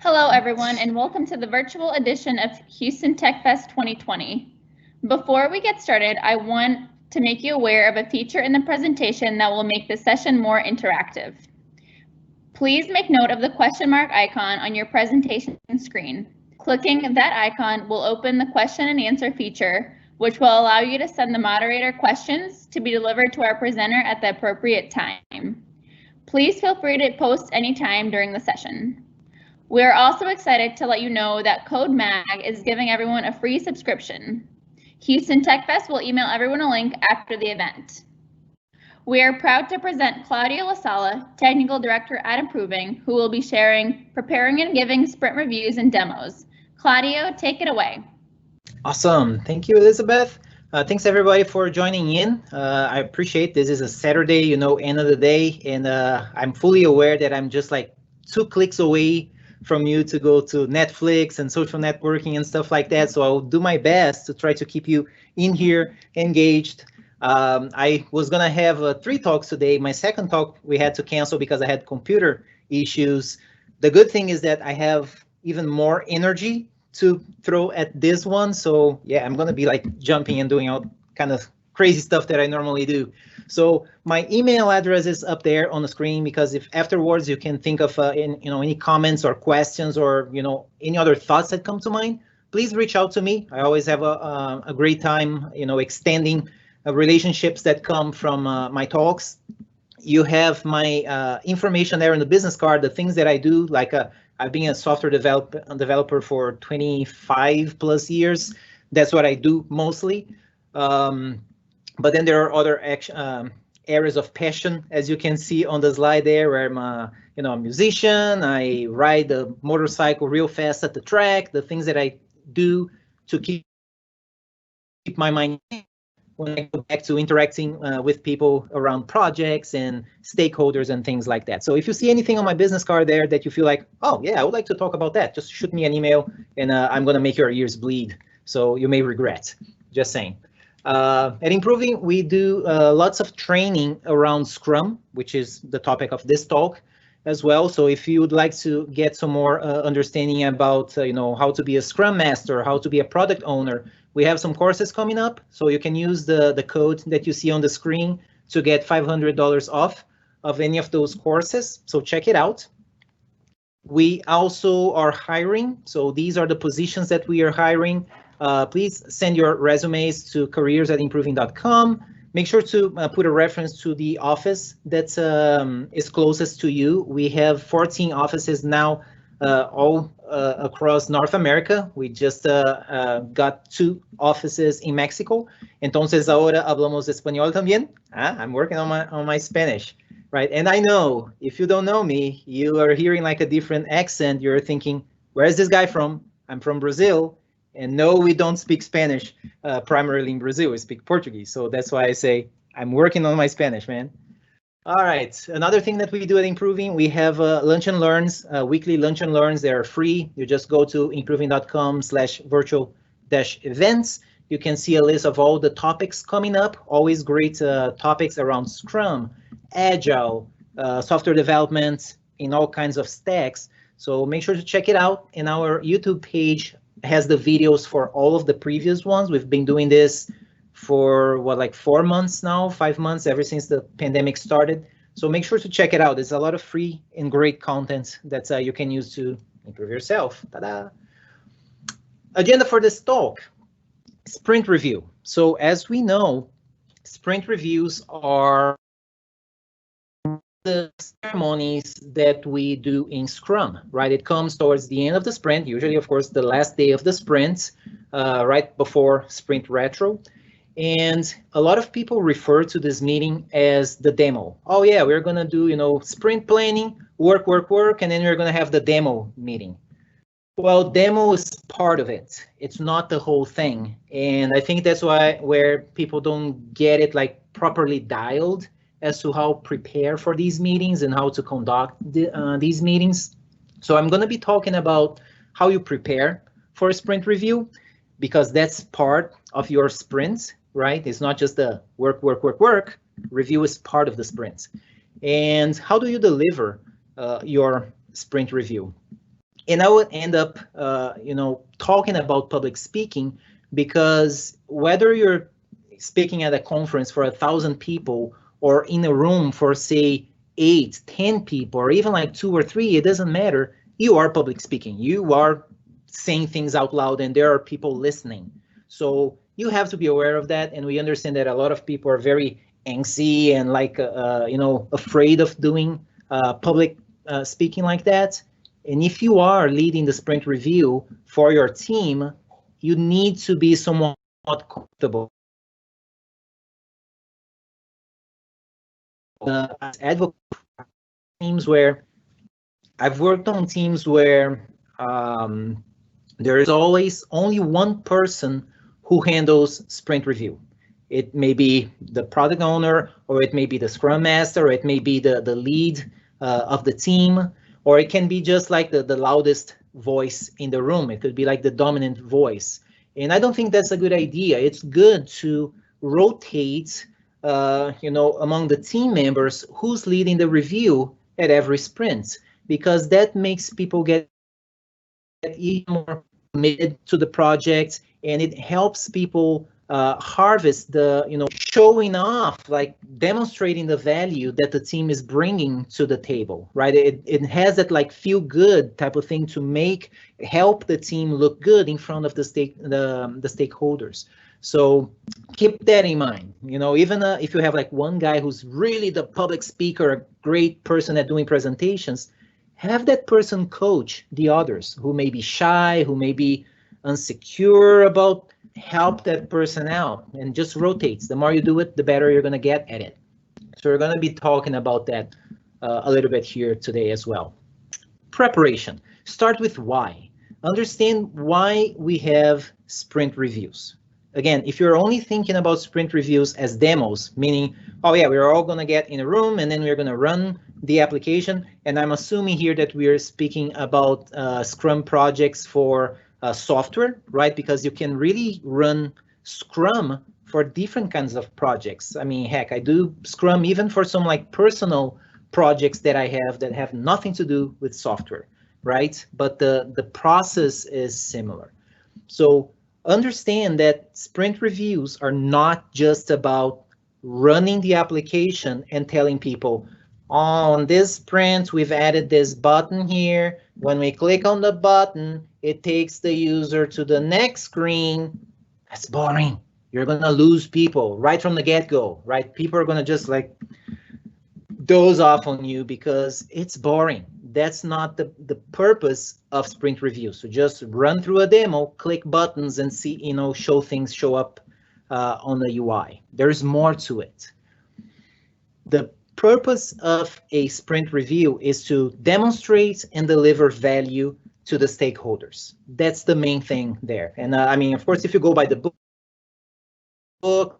Hello, everyone, and welcome to the virtual edition of Houston Techfest 2020. Before we get started, I want to make you aware of a feature in the presentation that will make the session more interactive. Please make note of the question mark icon on your presentation screen. Clicking that icon will open the question and answer feature, which will allow you to send the moderator questions to be delivered to our presenter at the appropriate time. Please feel free to post anytime during the session. We are also excited to let you know that Code Mag is giving everyone a free subscription. Houston Techfest will email everyone a link after the event. We are proud to present Claudio Lasala, Technical Director at Improving, who will be sharing preparing and giving sprint reviews and demos. Claudio, take it away. Awesome. Thank you, Elizabeth. Thanks everybody for joining in. I appreciate this is a Saturday, end of the day, and I'm fully aware that I'm just like 2 clicks away from you to go to Netflix and social networking and stuff like that. So I'll do my best to try to keep you in here engaged. I was gonna have 3 talks today. My second talk we had to cancel because I had computer issues. The good thing is that I have even more energy to throw at this one. So yeah, I'm gonna be like jumping and doing all kind of crazy stuff that I normally do. So my email address is up there on the screen, because if afterwards you can think of any comments or questions or any other thoughts that come to mind, please reach out to me. I always have a great time extending relationships that come from my talks. You have my information there in the business card, the things that I do, like I've been a software developer for 25 plus years. That's what I do mostly. But then there are other areas of passion, as you can see on the slide there, where I'm a musician. I ride a motorcycle real fast at the track. The things that I do to keep my mind when I go back to interacting with people around projects and stakeholders and things like that. So if you see anything on my business card there that you feel like, oh yeah, I would like to talk about that, just shoot me an email and I'm gonna make your ears bleed. So you may regret, just saying. At Improving, we do lots of training around Scrum, which is the topic of this talk as well. So if you would like to get some more understanding about how to be a Scrum Master, how to be a product owner, we have some courses coming up. So you can use the code that you see on the screen to get $500 off of any of those courses. So check it out. We also are hiring. So these are the positions that we are hiring. Please send your resumes to careers@improving.com. Make sure to put a reference to the office that is closest to you. We have 14 offices now, all across North America. We just got 2 offices in Mexico. Entonces ahora hablamos español también. I'm working on my Spanish, right? And I know if you don't know me, you are hearing like a different accent. You're thinking, where is this guy from? I'm from Brazil. And no, we don't speak Spanish primarily in Brazil. We speak Portuguese. So that's why I say I'm working on my Spanish, man. All right. Another thing that we do at Improving, we have lunch and learns, weekly lunch and learns. They are free. You just go to improving.com/virtual-events. You can see a list of all the topics coming up. Always great topics around Scrum, Agile, software development in all kinds of stacks. So make sure to check it out. And our YouTube page has the videos for all of the previous ones. We've been doing this for like 4 months now, 5 months, ever since the pandemic started. So make sure to check it out. There's a lot of free and great content that you can use to improve yourself. Ta-da! Agenda for this talk, sprint review. So as we know, sprint reviews are the ceremonies that we do in Scrum, right? It comes towards the end of the sprint, usually, of course, the last day of the sprint, right before sprint retro. And a lot of people refer to this meeting as the demo. Oh yeah, we're gonna do, sprint planning, work, and then we're gonna have the demo meeting. Well, demo is part of it. It's not the whole thing. And I think that's where people don't get it like properly dialed as to how prepare for these meetings and how to conduct these meetings. So I'm going to be talking about how you prepare for a sprint review, because that's part of your sprint, right? It's not just the work. Review is part of the sprint. and how do you deliver your sprint review? And I would end up, talking about public speaking, because whether you're speaking at a conference for 1,000 people or in a room for, say, 8, 10 people, or even like 2 or 3, it doesn't matter. You are public speaking. You are saying things out loud, and there are people listening. So you have to be aware of that. And we understand that a lot of people are very angsty and like, afraid of doing public speaking like that. And if you are leading the sprint review for your team, you need to be somewhat comfortable. As advocate teams where I've worked on teams where there is always only one person who handles sprint review. It may be the product owner, or it may be the scrum master, or it may be the lead of the team, or it can be just like the loudest voice in the room. It could be like the dominant voice. And I don't think that's a good idea. It's good to rotate, among the team members who's leading the review at every sprint, because that makes people get even more committed to the project, and it helps people harvest the, showing off, like demonstrating the value that the team is bringing to the table, right? It has that like feel good type of thing to help the team look good in front of the stakeholders. So keep that in mind. Even if you have like one guy who's really the public speaker, a great person at doing presentations, have that person coach the others who may be shy, who may be insecure about, help that person out, and just rotates. The more you do it, the better you're going to get at it. So we're going to be talking about that a little bit here today as well. Preparation. Start with why. Understand why we have sprint reviews. Again, if you're only thinking about sprint reviews as demos, meaning, oh yeah, we're all going to get in a room and then we're going to run the application, and I'm assuming here that we are speaking about Scrum projects for software, right? Because you can really run Scrum for different kinds of projects. I mean, heck, I do Scrum even for some like personal projects that I have that have nothing to do with software, right? But the process is similar. So understand that sprint reviews are not just about running the application and telling people, on this sprint, we've added this button here. When we click on the button, it takes the user to the next screen. That's boring. You're going to lose people right from the get-go, right? People are going to just like doze off on you because it's boring. That's not the purpose of sprint review. So just run through a demo, click buttons, and see, show things show up on the UI. There's more to it. The purpose of a sprint review is to demonstrate and deliver value to the stakeholders. That's the main thing there. And I mean, of course, if you go by the book,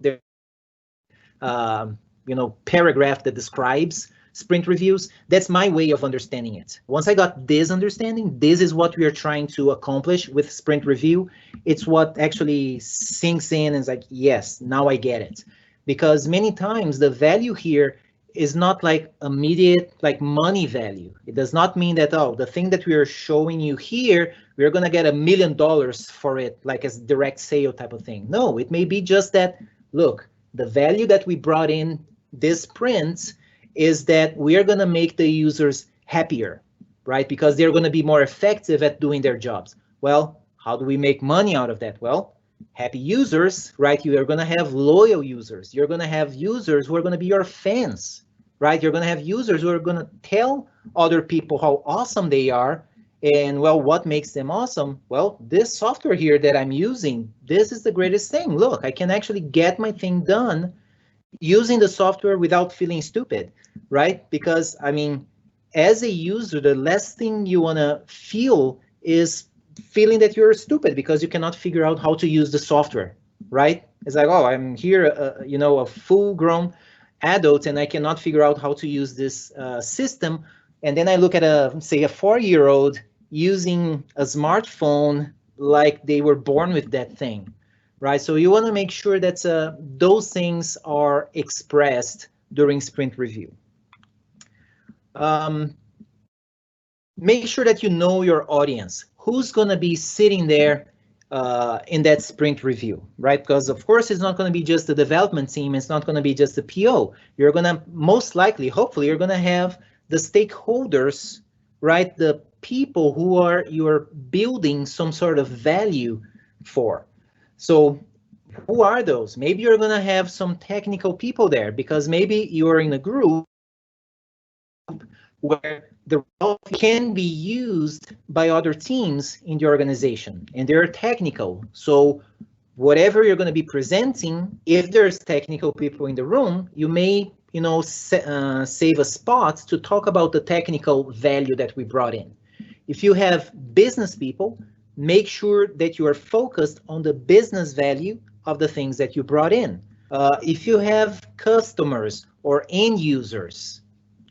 there, paragraph that describes sprint reviews. That's my way of understanding it. Once I got this understanding, this is what we are trying to accomplish with sprint review. It's what actually sinks in and is like, yes, now I get it. Because many times the value here is not like immediate, like money value. It does not mean that, oh, the thing that we are showing you here, we're going to get $1 million for it, like as direct sale type of thing. No, it may be just that, look, the value that we brought in this sprint is that we are going to make the users happier, right? Because they're going to be more effective at doing their jobs. Well, how do we make money out of that? Well, happy users, right? You are going to have loyal users. You're going to have users who are going to be your fans, right? You're going to have users who are going to tell other people how awesome they are. And well, what makes them awesome? Well, this software here that I'm using, this is the greatest thing. Look, I can actually get my thing done using the software without feeling stupid, right? Because I mean, as a user, the last thing you want to feel is feeling that you're stupid because you cannot figure out how to use the software, right? It's like, oh, I'm here, a full-grown adult, and I cannot figure out how to use this system. And then I look at say a 4-year-old using a smartphone like they were born with that thing, right? So you want to make sure that those things are expressed during sprint review. Make sure that you know your audience. Who's going to be sitting there in that sprint review, right? Because of course it's not going to be just the development team. It's not going to be just the PO. You're going to most likely, hopefully, you're going to have the stakeholders, right? The people who are you're building some sort of value for. So who are those? Maybe you're going to have some technical people there because maybe you're in a group where the role can be used by other teams in the organization, and they're technical. So whatever you're going to be presenting, if there's technical people in the room, you may, save a spot to talk about the technical value that we brought in. If you have business people, make sure that you are focused on the business value of the things that you brought in. If you have customers or end users,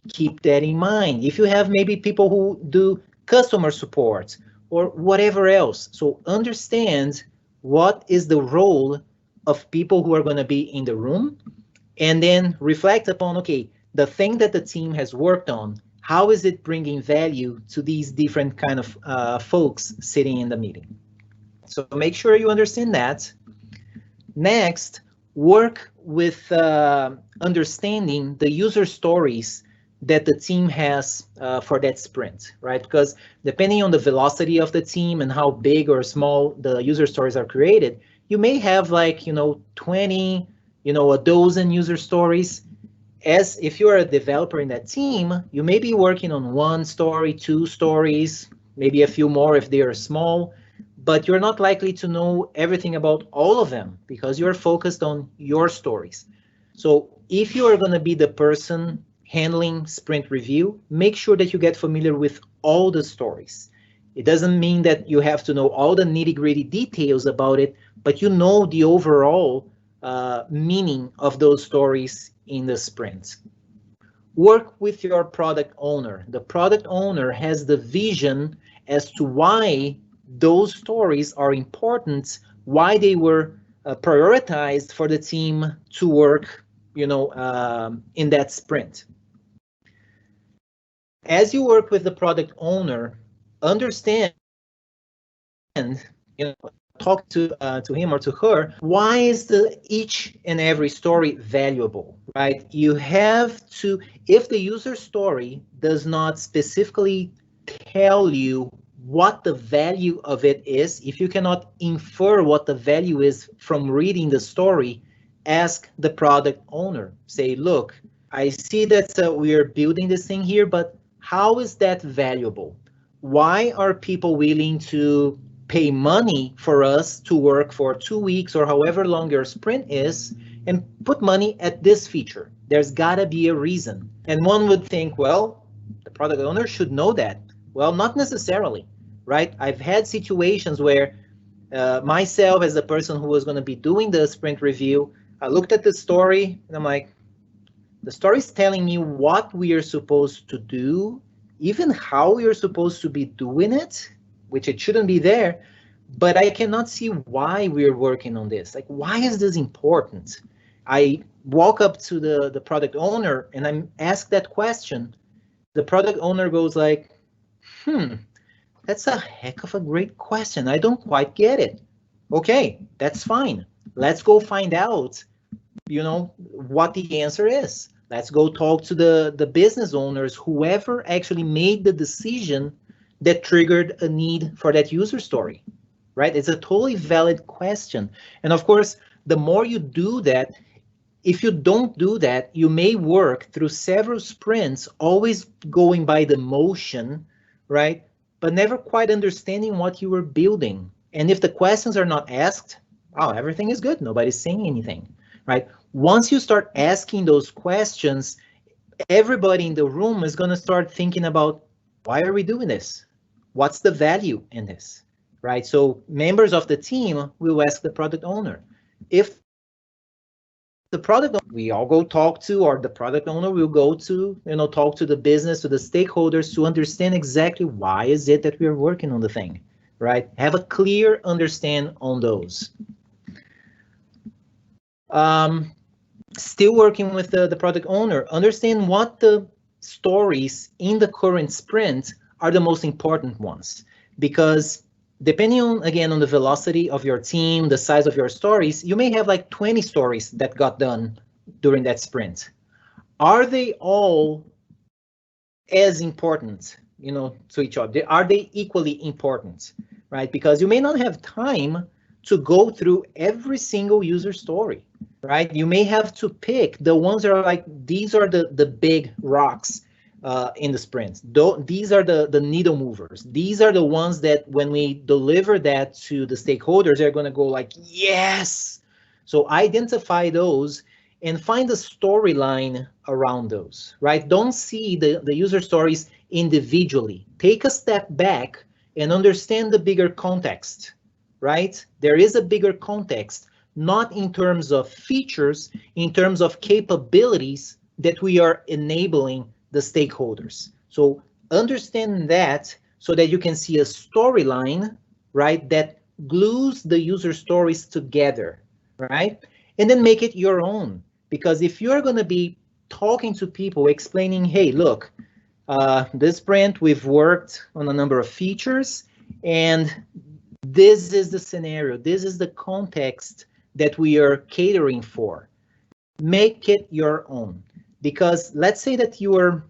keep that in mind. If you have maybe people who do customer support or whatever else, so understand what is the role of people who are going to be in the room, and then reflect upon, okay, the thing that the team has worked on, how is it bringing value to these different kind of folks sitting in the meeting? So make sure you understand that. Next, work with understanding the user stories that the team has for that sprint, right? Because depending on the velocity of the team and how big or small the user stories are created, you may have 20, a dozen user stories. As if you're a developer in that team, you may be working on one story, two stories, maybe a few more if they are small, but you're not likely to know everything about all of them because you're focused on your stories. So if you are going to be the person handling sprint review, make sure that you get familiar with all the stories. It doesn't mean that you have to know all the nitty-gritty details about it, but you know the overall meaning of those stories in the sprint. Work with your product owner. The product owner has the vision as to why those stories are important, why they were prioritized for the team to work, in that sprint. As you work with the product owner, understand, talk to him or to her, why is each and every story valuable, right? You have to, if the user story does not specifically tell you what the value of it is, if you cannot infer what the value is from reading the story, ask the product owner. Say, look, I see that we are building this thing here, but how is that valuable? Why are people willing to pay money for us to work for 2 weeks or however long your sprint is and put money at this feature? There's gotta be a reason. And one would think, well, the product owner should know that. Well, not necessarily, right? I've had situations where myself as the person who was going to be doing the sprint review, I looked at the story and I'm like, the story is telling me what we are supposed to do, even how we are supposed to be doing it, which it shouldn't be there, but I cannot see why we're working on this. Like, why is this important? I walk up to the product owner and I'm asked that question. The product owner goes like, that's a heck of a great question. I don't quite get it. Okay, that's fine. Let's go find out, what the answer is. Let's go talk to the business owners, whoever actually made the decision that triggered a need for that user story, right? It's a totally valid question. And of course, the more you do that, if you don't do that, you may work through several sprints, always going by the motion, right? But never quite understanding what you were building. And if the questions are not asked, oh, everything is good. Nobody's saying anything, right? Once you start asking those questions, everybody in the room is going to start thinking about, why are we doing this? What's the value in this, right? So members of the team will ask the product owner. If the product owner, we all go talk to, or the product owner will go to, talk to the business, to the stakeholders to understand exactly why is it that we are working on the thing, right? Have a clear understand on those. Still working with the product owner, understand what the stories in the current sprint are the most important ones, because depending on, again, on the velocity of your team, the size of your stories, you may have like 20 stories that got done during that sprint. Are they all as important, to each other? Are they equally important, right? Because you may not have time to go through every single user story, right? You may have to pick the ones that are like, these are the big rocks in the sprint. These are the needle movers. These are the ones that when we deliver that to the stakeholders, they're going to go like, yes. So identify those and find a storyline around those, right? Don't see the user stories individually. Take a step back and understand the bigger context, right? There is a bigger context, not in terms of features, in terms of capabilities that we are enabling the stakeholders. So understand that so that you can see a storyline, right, that glues the user stories together, right? And then make it your own. Because if you're going to be talking to people, explaining, hey, look, this sprint, we've worked on a number of features, and this is the scenario, this is the context that we are catering for. Make it your own. Because let's say that you are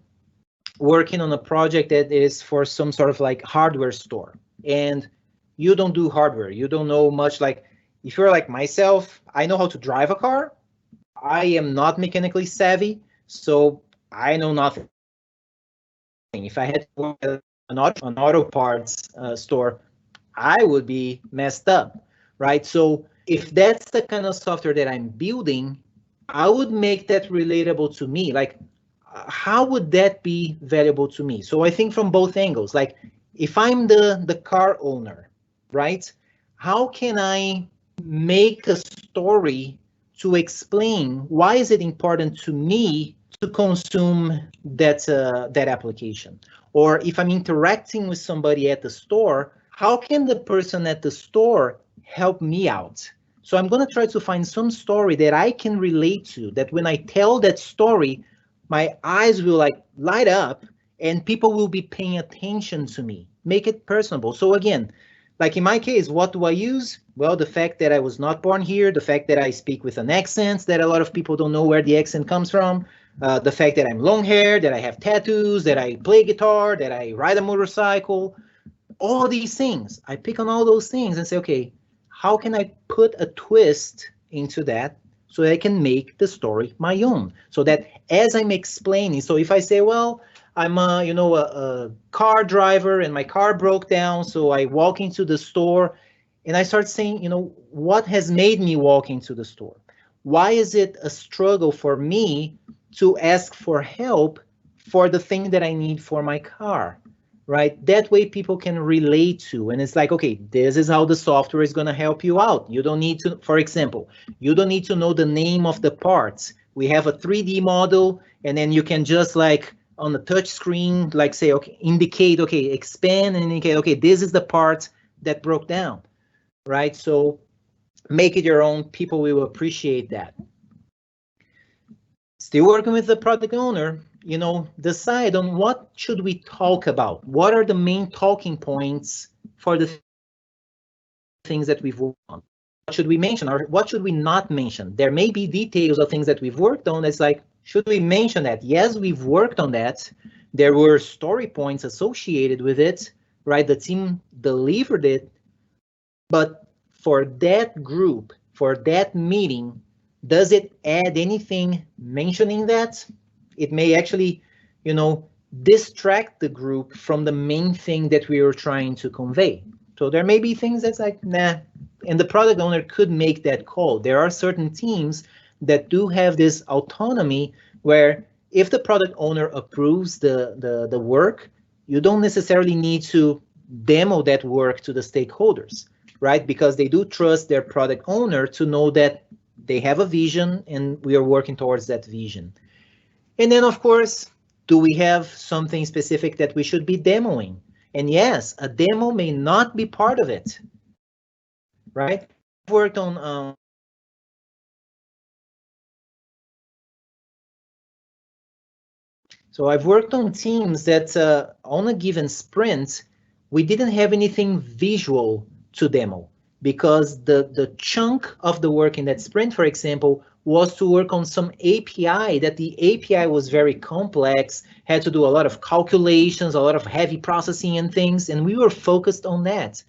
working on a project that is for some sort of like hardware store, and you don't do hardware, you don't know much. Like, if you're like myself, I know how to drive a car. I am not mechanically savvy, so I know nothing. If I had to work at an auto parts store, I would be messed up, right? So if that's the kind of software that I'm building, I would make that relatable to me. Like, how would that be valuable to me? So I think from both angles, like if I'm the car owner, right? How can I make a story to explain why is it important to me to consume that application? Or if I'm interacting with somebody at the store, how can the person at the store help me out? So I'm going to try to find some story that I can relate to, that when I tell that story, my eyes will like light up and people will be paying attention to me. Make it personable. So again, like in my case, what do I use? Well, the fact that I was not born here, the fact that I speak with an accent, that a lot of people don't know where the accent comes from, the fact that I'm long hair, that I have tattoos, that I play guitar, that I ride a motorcycle, all these things. I pick on all those things and say, okay, how can I put a twist into that so that I can make the story my own? So that as I'm explaining, so if I say, well, I'm a car driver and my car broke down, so I walk into the store and I start saying, what has made me walk into the store? Why is it a struggle for me to ask for help for the thing that I need for my car? Right? That way people can relate to, and it's like, okay, this is how the software is going to help you out. You don't need to, for example, you don't need to know the name of the parts. We have a 3D model, and then you can just like on the touch screen, like say, okay, indicate, okay, expand and indicate, okay, this is the part that broke down, right? So make it your own. People will appreciate that. Still working with the product owner, decide on what should we talk about? What are the main talking points for the things that we've worked on? What should we mention or what should we not mention? There may be details of things that we've worked on. It's like, should we mention that? Yes, we've worked on that. There were story points associated with it, right? The team delivered it. But for that group, for that meeting, does it add anything mentioning that? It may actually, distract the group from the main thing that we were trying to convey. So there may be things that's like, nah, and the product owner could make that call. There are certain teams that do have this autonomy where if the product owner approves the work, you don't necessarily need to demo that work to the stakeholders, right? Because they do trust their product owner to know that they have a vision and we are working towards that vision. And then, of course, do we have something specific that we should be demoing? And yes, a demo may not be part of it, right? I've worked on So I've worked on teams that on a given sprint, we didn't have anything visual to demo because the chunk of the work in that sprint, for example, was to work on some API that the API was very complex, had to do a lot of calculations, a lot of heavy processing and things, and we were focused on that.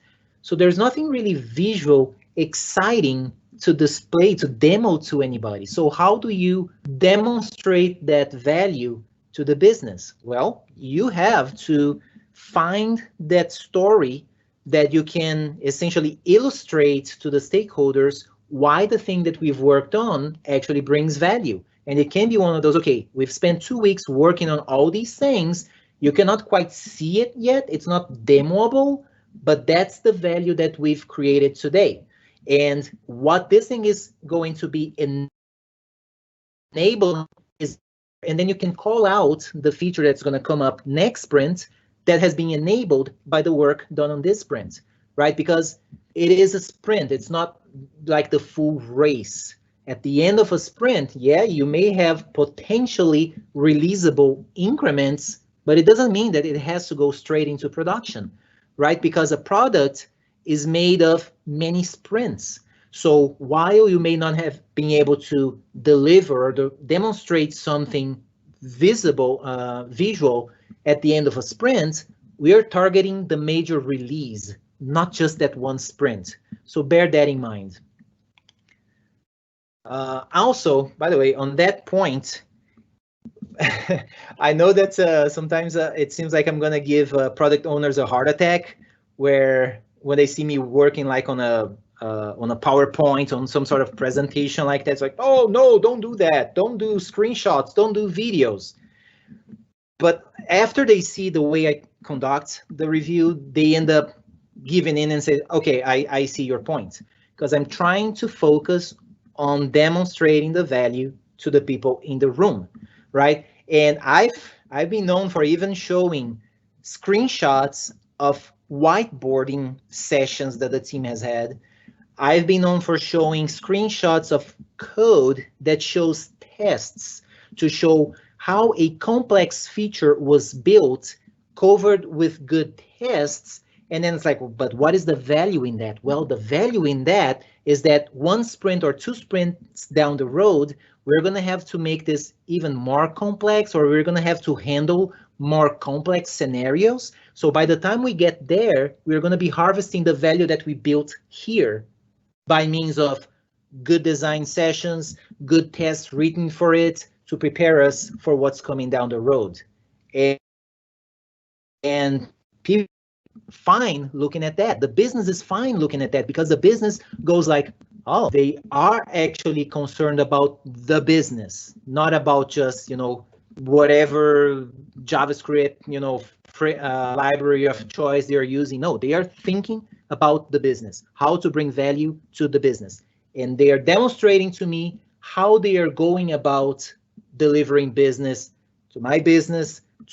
So there's nothing really visual, exciting to display, to demo to anybody. So how do you demonstrate that value to the business? Well, you have to find that story that you can essentially illustrate to the stakeholders why the thing that we've worked on actually brings value. And it can be one of those, okay, we've spent 2 weeks working on all these things. You cannot quite see it yet. It's not demoable, but that's the value that we've created today. And what this thing is going to be enabling is, and then you can call out the feature that's going to come up next sprint that has been enabled by the work done on this sprint, right? Because it is a sprint. It's not like the full race. At the end of a sprint, yeah, you may have potentially releasable increments, but it doesn't mean that it has to go straight into production, right? Because a product is made of many sprints. So while you may not have been able to deliver or demonstrate something visual at the end of a sprint, we are targeting the major release, not just that one sprint. So bear that in mind. Also, by the way, on that point, I know that sometimes it seems like I'm gonna give product owners a heart attack, where when they see me working like on a PowerPoint, on some sort of presentation like that, it's like, oh no, don't do that, don't do screenshots, don't do videos. But after they see the way I conduct the review, they end up giving in and say, okay, I see your point, because I'm trying to focus on demonstrating the value to the people in the room, right? And I've been known for even showing screenshots of whiteboarding sessions that the team has had. I've been known for showing screenshots of code that shows tests to show how a complex feature was built, covered with good tests. And then it's like, but what is the value in that? Well, the value in that is that one sprint or 2 sprints down the road, we're going to have to make this even more complex, or we're going to have to handle more complex scenarios. So by the time we get there, we're going to be harvesting the value that we built here by means of good design sessions, good tests written for it to prepare us for what's coming down the road. And people fine looking at that. The business is fine looking at that, because the business goes like, oh, they are actually concerned about the business, not about just, whatever JavaScript, library of choice they are using. No, they are thinking about the business, how to bring value to the business. And they are demonstrating to me how they are going about delivering business, to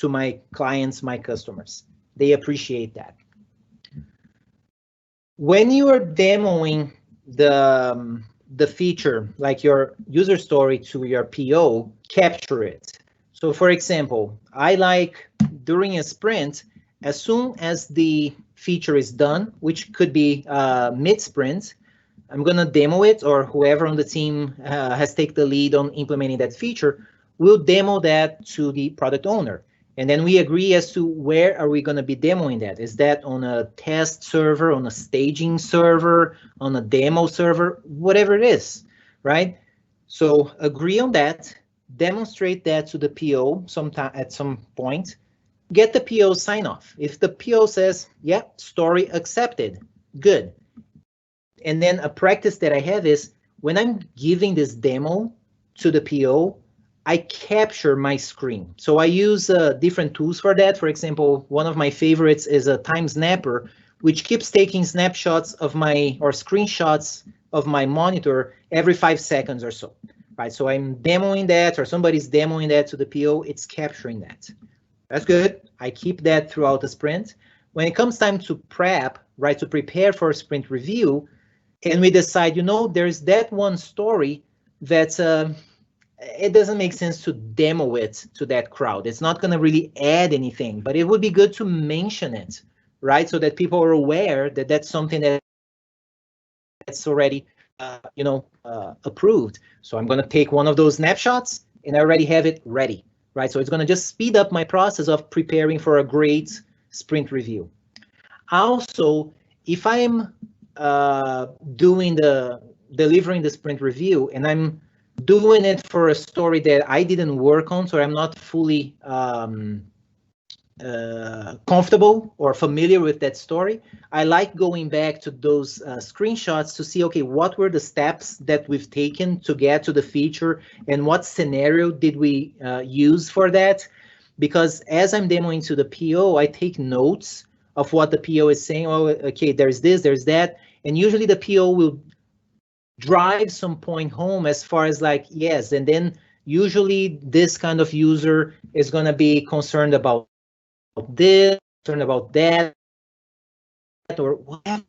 my clients, my customers. They appreciate that. When you are demoing the feature, like your user story to your PO, capture it. So for example, I like during a sprint, as soon as the feature is done, which could be mid-sprint, I'm going to demo it, or whoever on the team has taken the lead on implementing that feature, will demo that to the product owner. And then we agree as to where are we going to be demoing that. Is that on a test server, on a staging server, on a demo server, whatever it is, right? So agree on that, demonstrate that to the PO sometime at some point, get the PO sign off. If the PO says, yeah, story accepted, good. And then a practice that I have is when I'm giving this demo to the PO, I capture my screen. So I use different tools for that. For example, one of my favorites is a Time Snapper, which keeps taking snapshots of or screenshots of my monitor every 5 seconds or so, right? So I'm demoing that, or somebody's demoing that to the PO, it's capturing that. That's good. I keep that throughout the sprint. When it comes time to prep, right, to prepare for a sprint review, and we decide, there's that one story that's it doesn't make sense to demo it to that crowd. It's not going to really add anything, but it would be good to mention it, right? So that people are aware that that's something that's already, approved. So I'm going to take one of those snapshots and I already have it ready, right? So it's going to just speed up my process of preparing for a great sprint review. Also, if I'm delivering the sprint review and I'm doing it for a story that I didn't work on, so I'm not fully comfortable or familiar with that story, I like going back to those screenshots to see, okay, what were the steps that we've taken to get to the feature and what scenario did we use for that? Because as I'm demoing to the PO, I take notes of what the PO is saying. Oh, okay, there's this, there's that. And usually the PO will drive some point home as far as like, yes, and then usually this kind of user is going to be concerned about this, concerned about that, or whatever.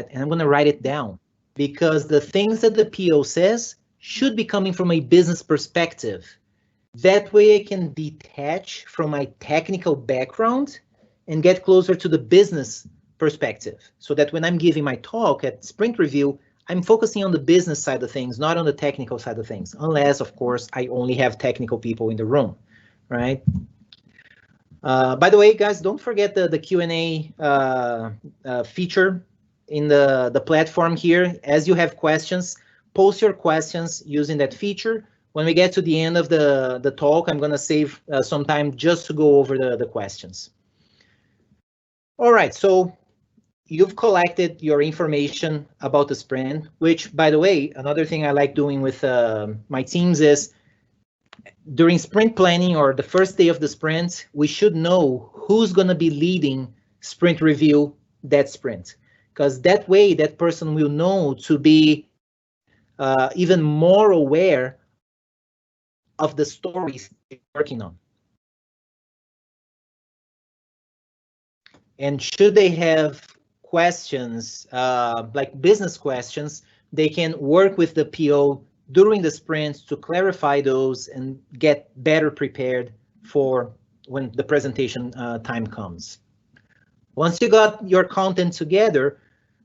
And I'm going to write it down because the things that the PO says should be coming from a business perspective. That way I can detach from my technical background and get closer to the business perspective. So that when I'm giving my talk at Sprint Review, I'm focusing on the business side of things, not on the technical side of things, unless, of course, I only have technical people in the room, right? By the way, guys, don't forget the Q&A feature in the platform here. As you have questions, post your questions using that feature. When we get to the end of the talk, I'm going to save some time just to go over the questions. All right, so you've collected your information about the sprint, which, by the way, another thing I like doing with my teams is during sprint planning or the first day of the sprint, we should know who's going to be leading sprint review that sprint, because that way that person will know to be even more aware of the stories they're working on. And should they have questions, like business questions, they can work with the PO during the sprints to clarify those and get better prepared for when the presentation time comes. Once you got your content together,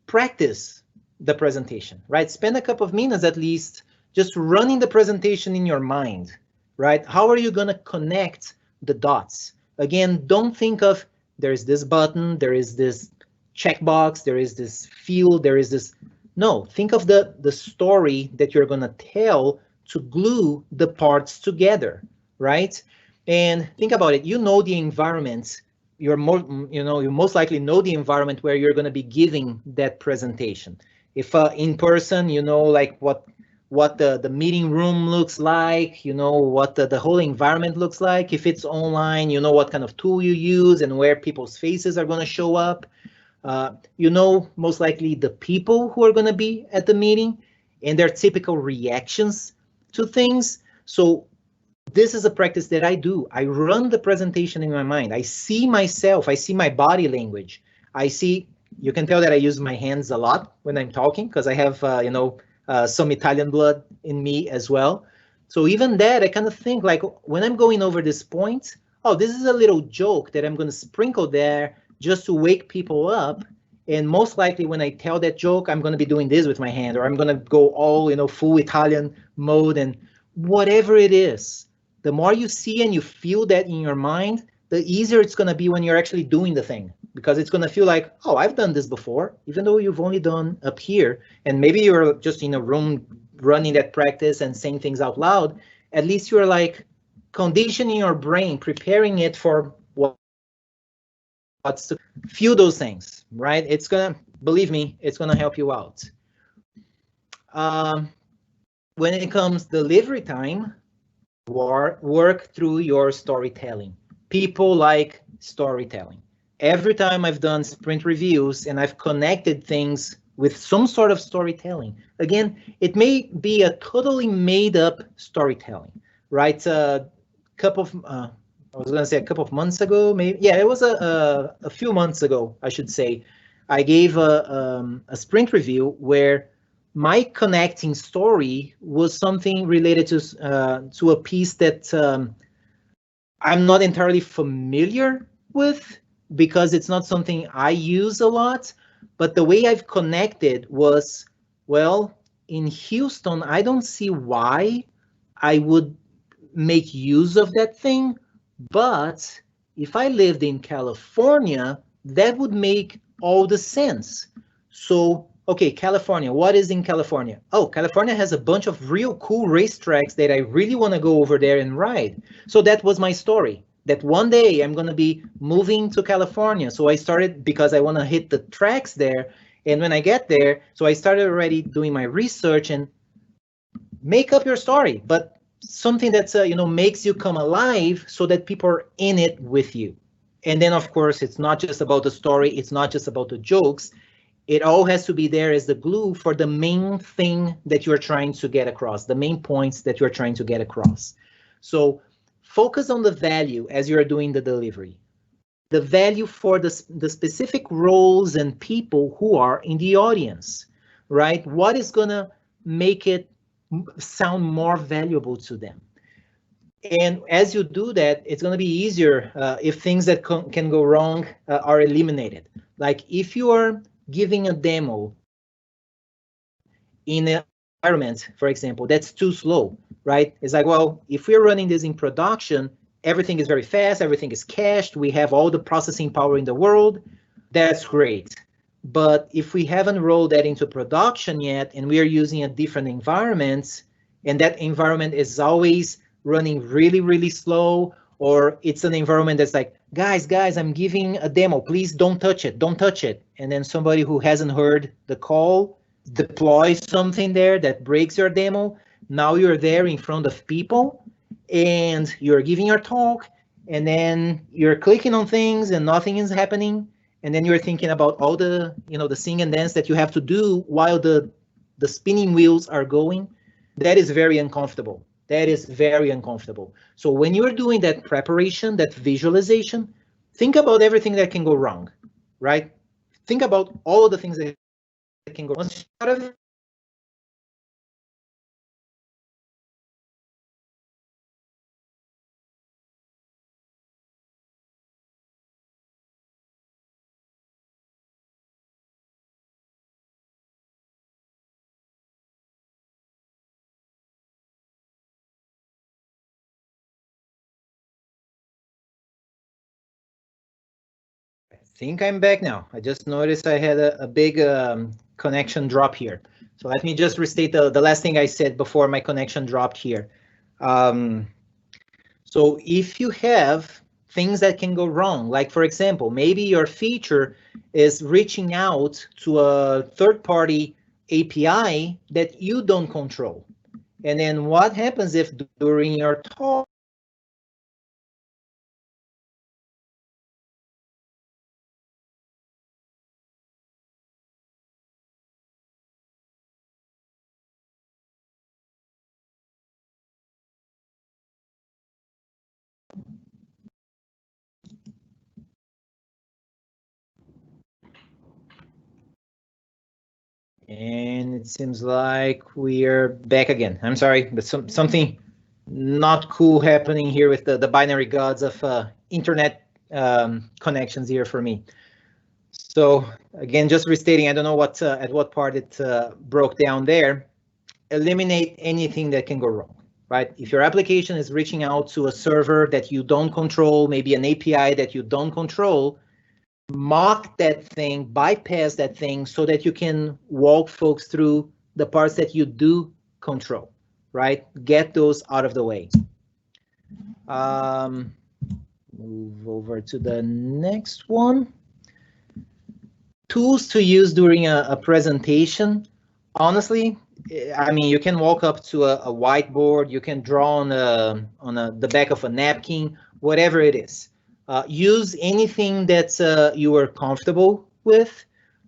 practice the presentation, right? Spend a couple of minutes at least just running the presentation in your mind, right? How are you going to connect the dots? Again, don't think of there's this button, there is this checkbox, there is this field, there is this. No, think of the story that you're going to tell to glue the parts together, right? And think about it. You know the environment. You most likely know the environment where you're going to be giving that presentation. If in person, you know, like what the meeting room looks like, you know, what the whole environment looks like. If it's online, you know what kind of tool you use and where people's faces are going to show up. You know, most likely the people who are going to be at the meeting and their typical reactions to things. So this is a practice that I do. I run the presentation in my mind. I see myself. I see my body language. I see, you can tell that I use my hands a lot when I'm talking because I have, some Italian blood in me as well. So even that, I kind of think like when I'm going over this point, oh, this is a little joke that I'm going to sprinkle there just to wake people up. And most likely when I tell that joke, I'm going to be doing this with my hand, or I'm going to go all, full Italian mode, and whatever it is. The more you see and you feel that in your mind, the easier it's going to be when you're actually doing the thing, because it's going to feel like, oh, I've done this before, even though you've only done up here. And maybe you're just in a room running that practice and saying things out loud. At least you're like conditioning your brain, preparing it for what's to feel those things, right? It's going to, believe me, it's going to help you out. When it comes delivery time, work through your storytelling. People like storytelling. Every time I've done sprint reviews and I've connected things with some sort of storytelling, again, it may be a totally made up storytelling, right? A couple of months ago, maybe. Yeah, it was a few months ago, I should say. I gave a sprint review where my connecting story was something related to a piece that I'm not entirely familiar with because it's not something I use a lot. But the way I've connected was, well, in Houston, I don't see why I would make use of that thing. But if I lived in California, that would make all the sense. So, okay, California, what is in California? Oh, California has a bunch of real cool racetracks that I really want to go over there and ride. So that was my story. That one day I'm going to be moving to California. So I started because I want to hit the tracks there. And when I get there, so I started already doing my research and make up your story, but something that's makes you come alive so that people are in it with you. And then of course it's not just about the story, it's not just about the jokes, it all has to be there as the glue for the main thing that you're trying to get across, the main points that you're trying to get across. So focus on the value as you're doing the delivery, the value for the specific roles and people who are in the audience, right? What is gonna make it sound more valuable to them? And as you do that, it's going to be easier if things that can go wrong are eliminated. Like if you are giving a demo in an environment, for example, that's too slow, right? It's like, well, if we're running this in production, everything is very fast, everything is cached, we have all the processing power in the world, that's great. But if we haven't rolled that into production yet, and we are using a different environment, and that environment is always running really, really slow, or it's an environment that's like, guys, I'm giving a demo, please don't touch it, don't touch it. And then somebody who hasn't heard the call deploys something there that breaks your demo. Now you're there in front of people and you're giving your talk, and then you're clicking on things and nothing is happening. And then you're thinking about all the, the sing and dance that you have to do while the spinning wheels are going. That is very uncomfortable. That is very uncomfortable. So when you're doing that preparation, that visualization, think about everything that can go wrong, right? Think about all of the things that can go wrong. Once you're out of it, I think I'm back now. I just noticed I had a big connection drop here. So let me just restate the last thing I said before my connection dropped here. So if you have things that can go wrong, like for example, maybe your feature is reaching out to a third-party API that you don't control. And then what happens if during your talk, and it seems like we're back again. I'm sorry, but something not cool happening here with the binary gods of internet connections here for me. So again, just restating, I don't know what at what part it broke down there. Eliminate anything that can go wrong, right? If your application is reaching out to a server that you don't control, maybe an API that you don't control, mock that thing, bypass that thing so that you can walk folks through the parts that you do control, right? Get those out of the way. Move over to the next one. Tools to use during a presentation. Honestly, I mean, you can walk up to a whiteboard, you can draw on the back of a napkin, whatever it is. Use anything that you are comfortable with.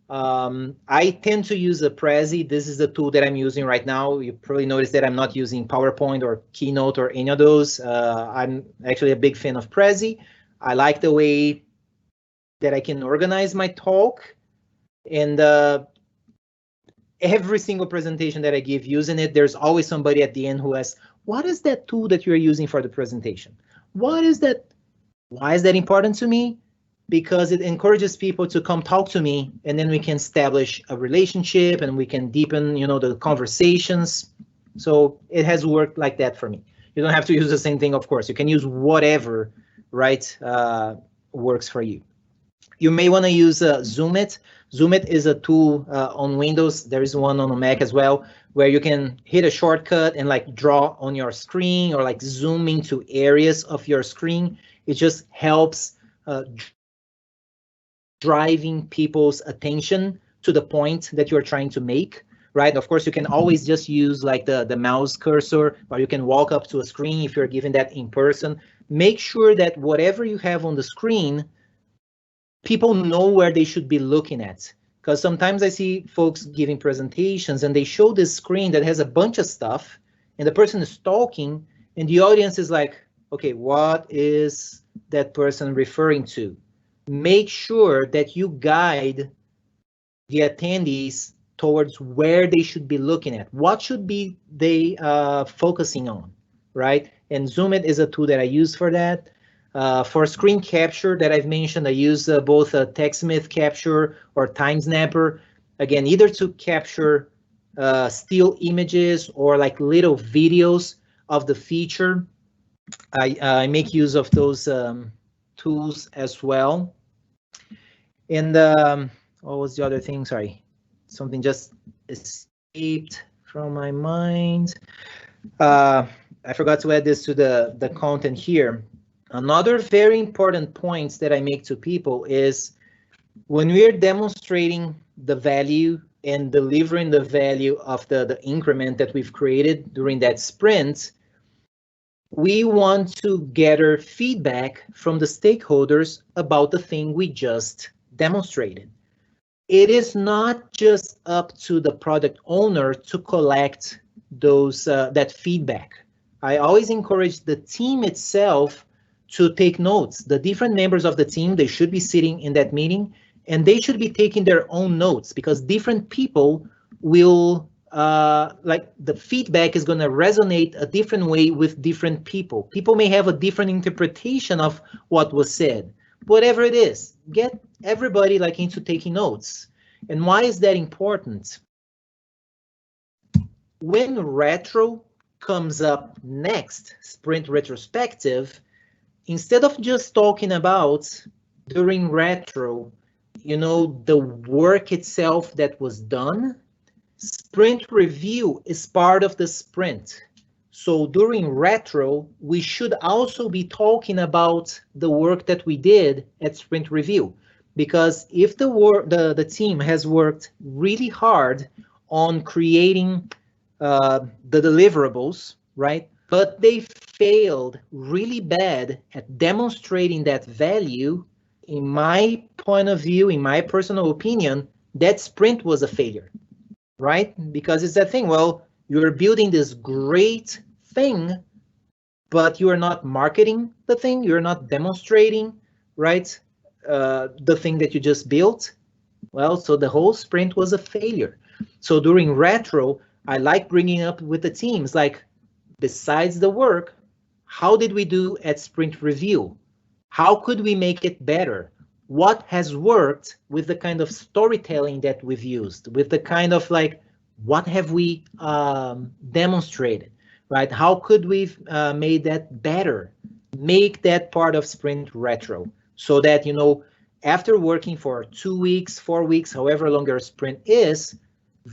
I tend to use a Prezi. This is the tool that I'm using right now. You probably noticed that I'm not using PowerPoint or Keynote or any of those. I'm actually a big fan of Prezi. I like the way that I can organize my talk. And every single presentation that I give using it, there's always somebody at the end who asks, what is that tool that you're using for the presentation? What is that? Why is that important to me? Because it encourages people to come talk to me, and then we can establish a relationship and we can deepen, the conversations. So it has worked like that for me. You don't have to use the same thing, of course. You can use whatever, right, works for you. You may want to use Zoom It. Zoom It is a tool on Windows. There is one on the Mac as well, where you can hit a shortcut and like draw on your screen or like zoom into areas of your screen. It just helps driving people's attention to the point that you're trying to make, right? Of course, you can always just use like the mouse cursor, or you can walk up to a screen if you're giving that in person. Make sure that whatever you have on the screen, people know where they should be looking at. Because sometimes I see folks giving presentations and they show this screen that has a bunch of stuff and the person is talking and the audience is like, okay, what is that person referring to? Make sure that you guide the attendees towards where they should be looking at. What should be they focusing on, right? And Zoom It is a tool that I use for that. For screen capture that I've mentioned, I use both a TechSmith capture or TimeSnapper. Again, either to capture still images or like little videos of the feature. I make use of those tools as well. And what was the other thing? Sorry, something just escaped from my mind. I forgot to add this to the content here. Another very important point that I make to people is when we are demonstrating the value and delivering the value of the increment that we've created during that sprint, we want to gather feedback from the stakeholders about the thing we just demonstrated. It is not just up to the product owner to collect those that feedback. I always encourage the team itself to take notes. The different members of the team, they should be sitting in that meeting and they should be taking their own notes because different people will like the feedback is going to resonate a different way with different people. People may have a different interpretation of what was said. Whatever it is, get everybody like into taking notes. And why is that important? When retro comes up next, sprint retrospective, instead of just talking about during retro, the work itself that was done, sprint review is part of the sprint. So during retro, we should also be talking about the work that we did at sprint review. Because if the team has worked really hard on creating the deliverables, right? But they failed really bad at demonstrating that value, in my point of view, in my personal opinion, that sprint was a failure, right? Because it's that thing, well, you're building this great thing, but you are not marketing the thing, you're not demonstrating, right? The thing that you just built. Well, so the whole sprint was a failure. So during retro, I like bringing up with the teams, like, besides the work, how did we do at sprint review? How could we make it better? What has worked with the kind of storytelling that we've used, with the kind of like, what have we demonstrated, right? How could we made that better? Make that part of sprint retro so that, after working for 2 weeks, 4 weeks, however long your sprint is,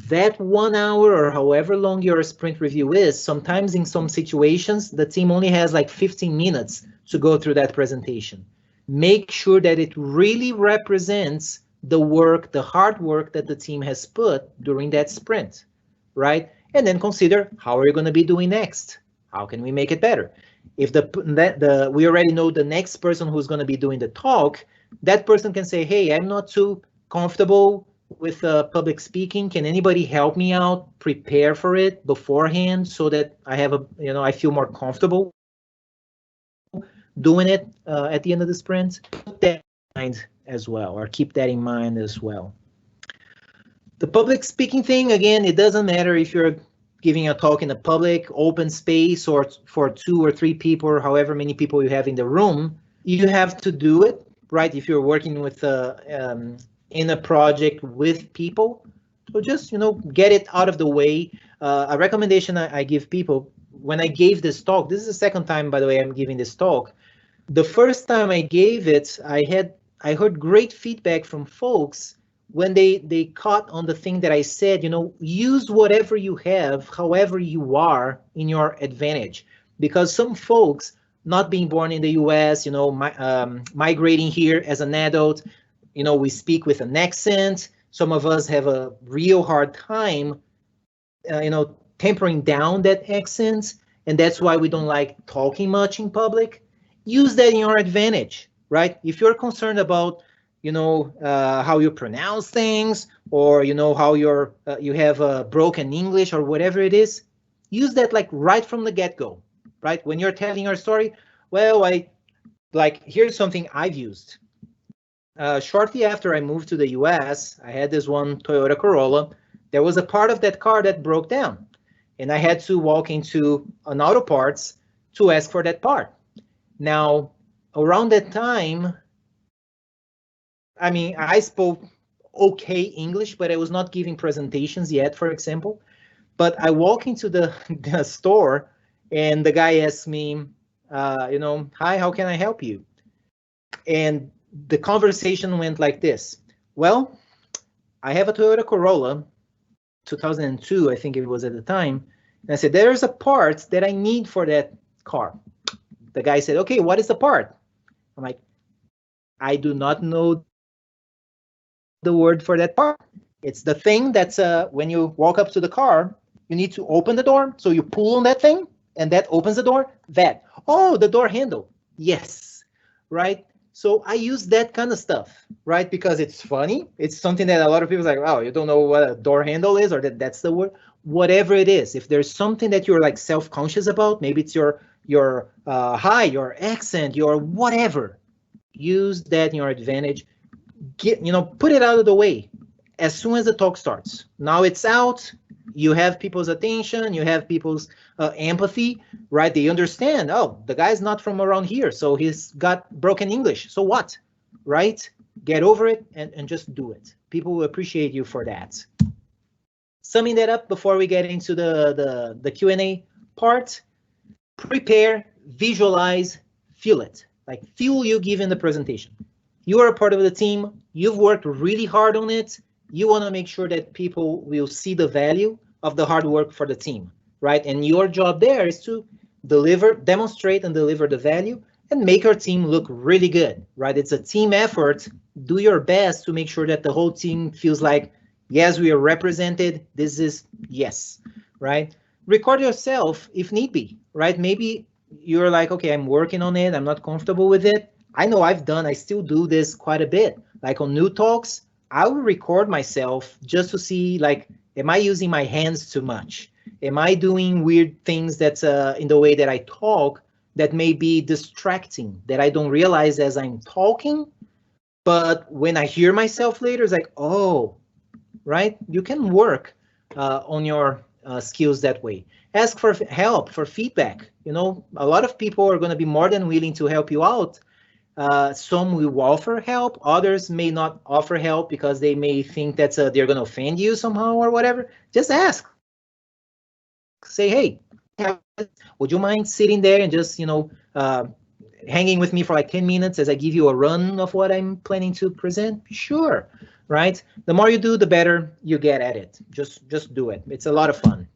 that 1 hour or however long your sprint review is, sometimes in some situations, the team only has like 15 minutes to go through that presentation. Make sure that it really represents the work, the hard work that the team has put during that sprint, right? And then consider, how are you going to be doing next? How can we make it better? If we already know the next person who's going to be doing the talk, that person can say, hey, I'm not too comfortable with public speaking. Can anybody help me out, prepare for it beforehand so that I have I feel more comfortable doing it at the end of the sprint? Put that in mind as well, or keep that in mind as well. The public speaking thing, again, it doesn't matter if you're giving a talk in a public open space or for 2 or 3 people or however many people you have in the room. You have to do it, right? If you're working with in a project with people, so just get it out of the way. A recommendation I give people when I gave this talk. This is the second time, by the way, I'm giving this talk. The first time I gave it, I heard great feedback from folks when they caught on the thing that I said. Use whatever you have, however you are, in your advantage. Because some folks, not being born in the U.S., migrating here as an adult, we speak with an accent. Some of us have a real hard time, tempering down that accent, and that's why we don't like talking much in public. Use that in your advantage, right? If you're concerned about, how you pronounce things, or how you have a broken English or whatever it is, use that like right from the get-go, right? When you're telling your story, well, here's something I've used. Shortly after I moved to the US, I had this one Toyota Corolla. There was a part of that car that broke down, and I had to walk into an auto parts to ask for that part. Now, around that time, I spoke okay English, but I was not giving presentations yet, for example. But I walk into the store, and the guy asks me, hi, how can I help you? And the conversation went like this. Well, I have a Toyota Corolla, 2002, I think it was at the time. And I said, there's a part that I need for that car. The guy said, okay, what is the part? I'm like, I do not know the word for that part. It's the thing that's when you walk up to the car, you need to open the door. So you pull on that thing and that opens the door. Oh, the door handle. Yes, right? So I use that kind of stuff, right? Because it's funny. It's something that a lot of people are like, oh, you don't know what a door handle is, or that's the word. Whatever it is, if there's something that you're like self-conscious about, maybe it's your your accent, your whatever, use that in your advantage. Put it out of the way as soon as the talk starts. Now it's out. You have people's attention. You have people's empathy, right? They understand, oh, the guy's not from around here, so he's got broken English. So what, right? Get over it and just do it. People will appreciate you for that. Summing that up before we get into the Q&A part, prepare, visualize, feel it. Like feel you giving the presentation. You are a part of the team. You've worked really hard on it. You want to make sure that people will see the value of the hard work for the team, right? And your job there is to demonstrate and deliver the value and make your team look really good, right? It's a team effort. Do your best to make sure that the whole team feels like, yes, we are represented. This is yes, right? Record yourself if need be, right? Maybe you're like, okay, I'm working on it. I'm not comfortable with it. I know I still do this quite a bit. Like on new talks, I will record myself just to see, like, am I using my hands too much? Am I doing weird things that's in the way that I talk that may be distracting, that I don't realize as I'm talking? But when I hear myself later, it's like, oh, right? You can work on your skills that way. Ask for help, for feedback. A lot of people are going to be more than willing to help you out. Some will offer help. Others may not offer help because they may think that they're going to offend you somehow or whatever. Just ask. Say, hey, would you mind sitting there and just, hanging with me for like 10 minutes as I give you a run of what I'm planning to present? Sure, right? The more you do, the better you get at it. Just do it. It's a lot of fun.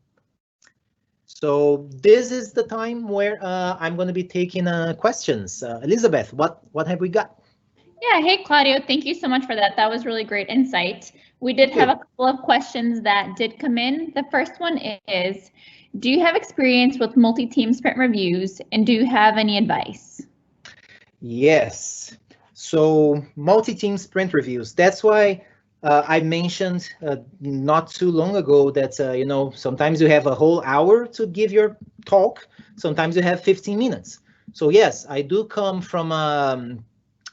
So this is the time where I'm going to be taking questions. Elizabeth, what have we got? Yeah, hey, Claudio, thank you so much for that. That was really great insight. We did have a couple of questions that did come in. The first one is, do you have experience with multi-team sprint reviews, and do you have any advice? Yes. So multi-team sprint reviews. That's why I mentioned not too long ago that, sometimes you have a whole hour to give your talk. Sometimes you have 15 minutes. So yes, I do come from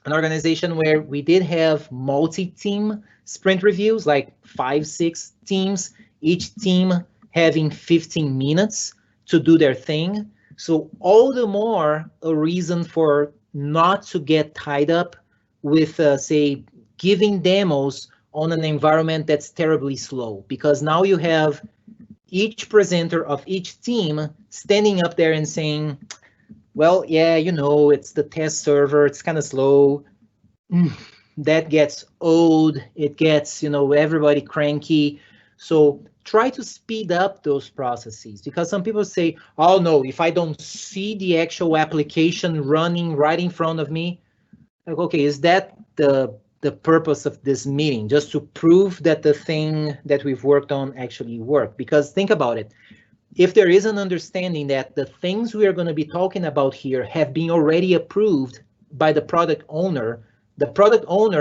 an organization where we did have multi-team sprint reviews, like 5, 6 teams, each team having 15 minutes to do their thing. So all the more a reason for not to get tied up with, say, giving demos on an environment that's terribly slow, because now you have each presenter of each team standing up there and saying, well, yeah, it's the test server, it's kind of slow. That gets old, it gets, everybody cranky. So try to speed up those processes, because some people say, oh no, if I don't see the actual application running right in front of me, like, okay, is that the purpose of this meeting? Just to prove that the thing that we've worked on actually worked? Because think about it. If there is an understanding that the things we are going to be talking about here have been already approved by the product owner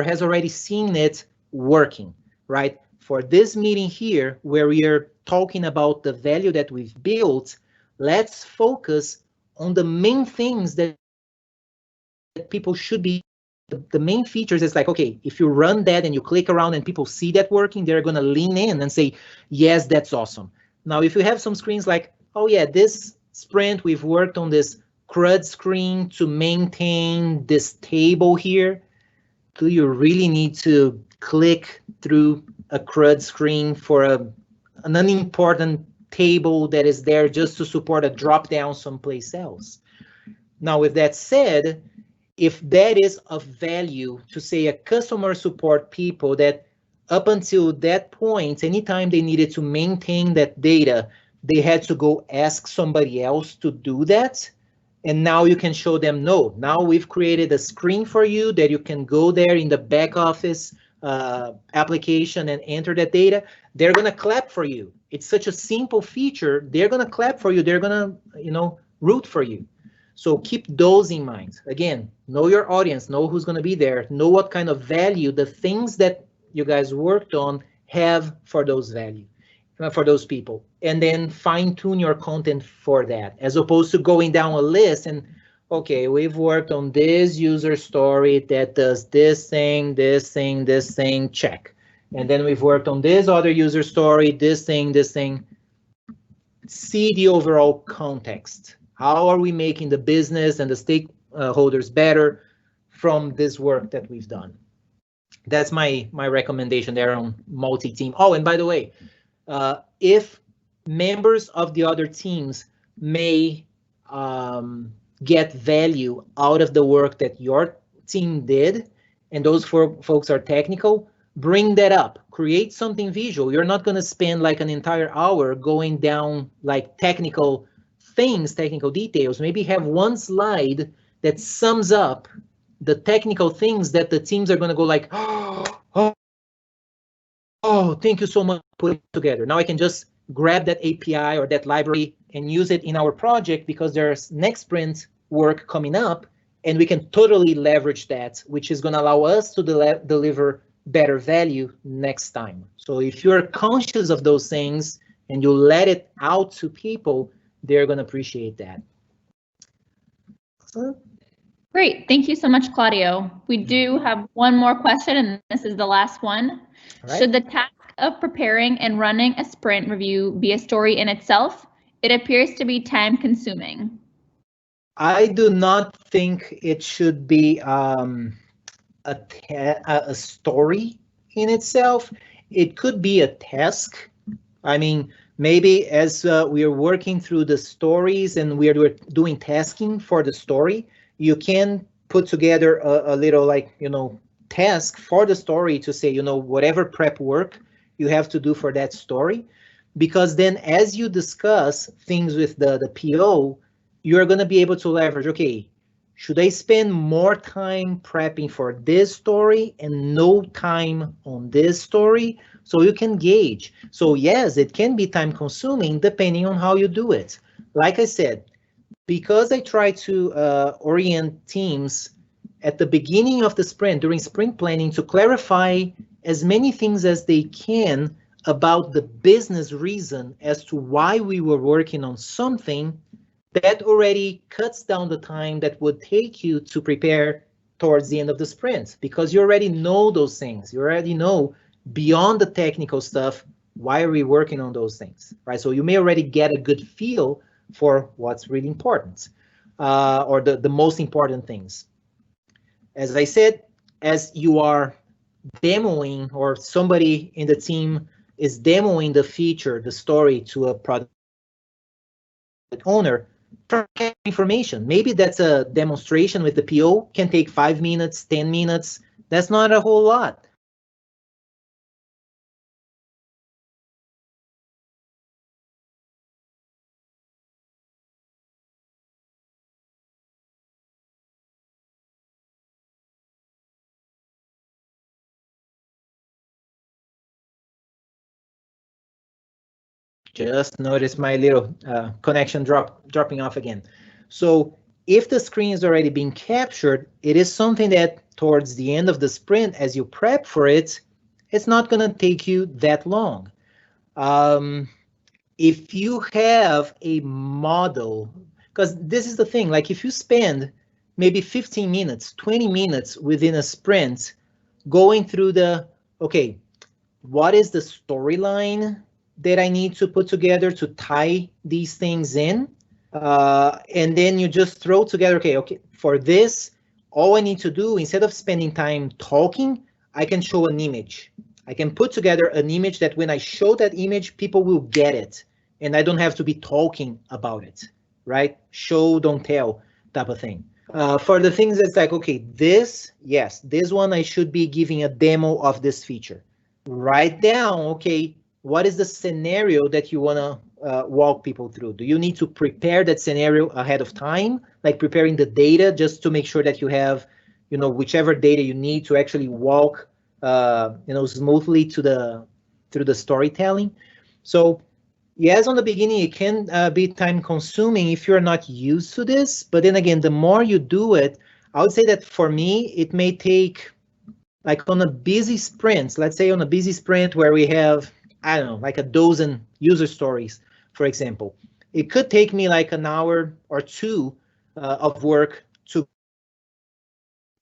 has already seen it working, right? For this meeting here, where we are talking about the value that we've built, let's focus on the main things that people should be. The main features is like, okay, if you run that and you click around and people see that working, they're going to lean in and say, yes, that's awesome. Now, if you have some screens like, oh yeah, this sprint, we've worked on this CRUD screen to maintain this table here. Do you really need to click through a CRUD screen for an unimportant table that is there just to support a drop down someplace else? Now, with that said, if that is of value to, say, a customer support people that up until that point, anytime they needed to maintain that data, they had to go ask somebody else to do that. And now you can show them, no, now we've created a screen for you that you can go there in the back office application and enter that data. They're going to clap for you. It's such a simple feature. They're going to clap for you. They're going to, root for you. So keep those in mind. Again, know your audience, know who's going to be there, know what kind of value the things that you guys worked on have for those for those people, and then fine tune your content for that, as opposed to going down a list and, okay, we've worked on this user story that does this thing, this thing, this thing, check. And then we've worked on this other user story, this thing, this thing. See the overall context. How are we making the business and the stakeholders better from this work that we've done? That's my recommendation there on multi-team. Oh, and by the way, if members of the other teams may get value out of the work that your team did, and those folks are technical, bring that up. Create something visual. You're not going to spend like an entire hour going down like technical things, technical details. Maybe have one slide that sums up the technical things that the teams are going to go like, oh, thank you so much for putting it together. Now I can just grab that API or that library and use it in our project, because there's next sprint work coming up, and we can totally leverage that, which is going to allow us to deliver better value next time. So if you're conscious of those things and you let it out to people, they're going to appreciate that. Great. Thank you so much, Claudio. We do have one more question, and this is the last one. Right. Should the task of preparing and running a sprint review be a story in itself? It appears to be time consuming. I do not think it should be a story in itself. It could be a task. I mean, maybe as we are working through the stories and we are doing tasking for the story, you can put together a little, like, task for the story to say, whatever prep work you have to do for that story. Because then as you discuss things with the PO, you're going to be able to leverage, okay, should I spend more time prepping for this story and no time on this story? So you can gauge. So yes, it can be time consuming depending on how you do it. Like I said, because I try to orient teams at the beginning of the sprint, during sprint planning, to clarify as many things as they can about the business reason as to why we were working on something, that already cuts down the time that would take you to prepare towards the end of the sprint, because you already know those things. You already know beyond the technical stuff, why are we working on those things, right? So you may already get a good feel for what's really important, or the most important things. As I said, as you are demoing, or somebody in the team is demoing the feature, the story to a product owner, try to get information. Maybe that's a demonstration with the PO, can take 5 minutes, 10 minutes. That's not a whole lot. Just notice my little connection dropping off again. So if the screen is already being captured, it is something that towards the end of the sprint, as you prep for it, it's not going to take you that long. If you have a model, because this is the thing, like if you spend maybe 15 minutes, 20 minutes within a sprint going through okay, what is the storyline that I need to put together to tie these things in? And then you just throw together, okay, for this, all I need to do, instead of spending time talking, I can show an image. I can put together an image that when I show that image, people will get it. And I don't have to be talking about it, right? Show, don't tell type of thing. For the things that's like, okay, this one I should be giving a demo of this feature. Write down, okay, what is the scenario that you want to walk people through? Do you need to prepare that scenario ahead of time, like preparing the data just to make sure that you have, whichever data you need to actually walk, smoothly through the storytelling? So yes, on the beginning, it can be time consuming if you're not used to this. But then again, the more you do it, I would say that for me, it may take, like on a busy sprint, let's say on a busy sprint where we have, I don't know, like a dozen user stories, for example, it could take me like an hour or two of work to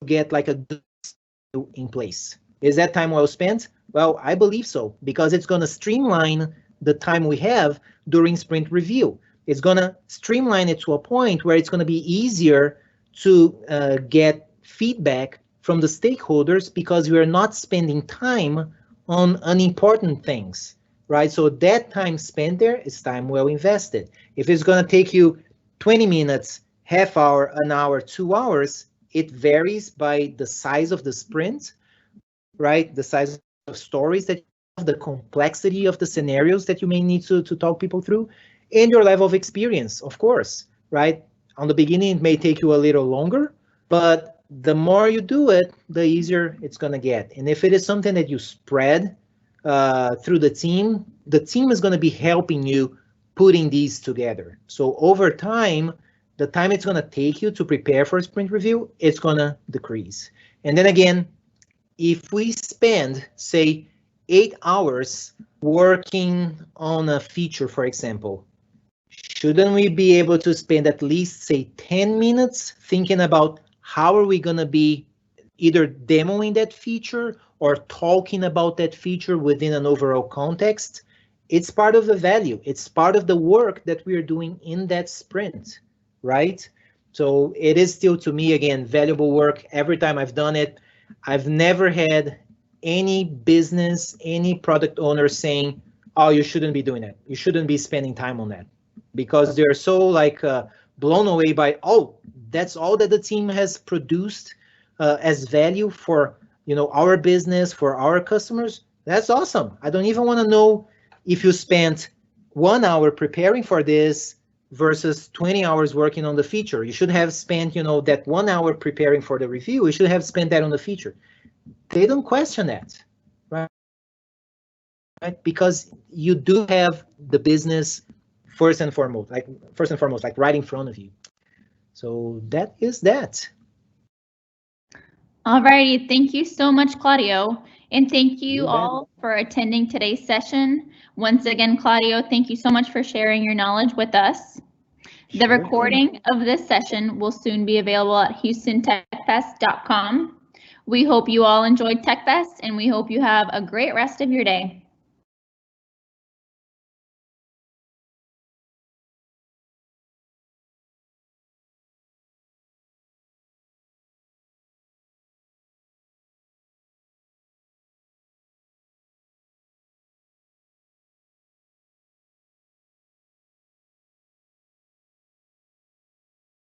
get like a good in place. Is that time well spent? Well, I believe so, because it's going to streamline the time we have during sprint review. It's going to streamline it to a point where it's going to be easier to get feedback from the stakeholders, because we are not spending time on unimportant things, right? So that time spent there is time well invested. If it's going to take you 20 minutes, half hour, an hour, 2 hours, it varies by the size of the sprint, right? The size of stories that you have, the complexity of the scenarios that you may need to talk people through, and your level of experience, of course, right? On the beginning, it may take you a little longer, but the more you do it, the easier it's going to get. And if it is something that you spread through the team is going to be helping you putting these together. So over time, the time it's going to take you to prepare for a sprint review, it's going to decrease. And then again, if we spend, say, 8 hours working on a feature, for example, shouldn't we be able to spend at least, say, 10 minutes thinking about how are we going to be either demoing that feature or talking about that feature within an overall context? It's part of the value. It's part of the work that we are doing in that sprint, right? So it is still, to me, again, valuable work. Every time I've done it, I've never had any business, any product owner saying, oh, you shouldn't be doing that. You shouldn't be spending time on that, because they're so like blown away by, oh, that's all that the team has produced as value for our business, for our customers. That's awesome. I don't even want to know if you spent 1 hour preparing for this versus 20 hours working on the feature. You should have spent that 1 hour preparing for the review. You should have spent that on the feature. They don't question that, right? Because you do have the business first and foremost, like right in front of you. So that is that. All righty, thank you so much, Claudio. And thank you all for attending today's session. Once again, Claudio, thank you so much for sharing your knowledge with us. The recording of this session will soon be available at houstontechfest.com. We hope you all enjoyed Techfest, and we hope you have a great rest of your day.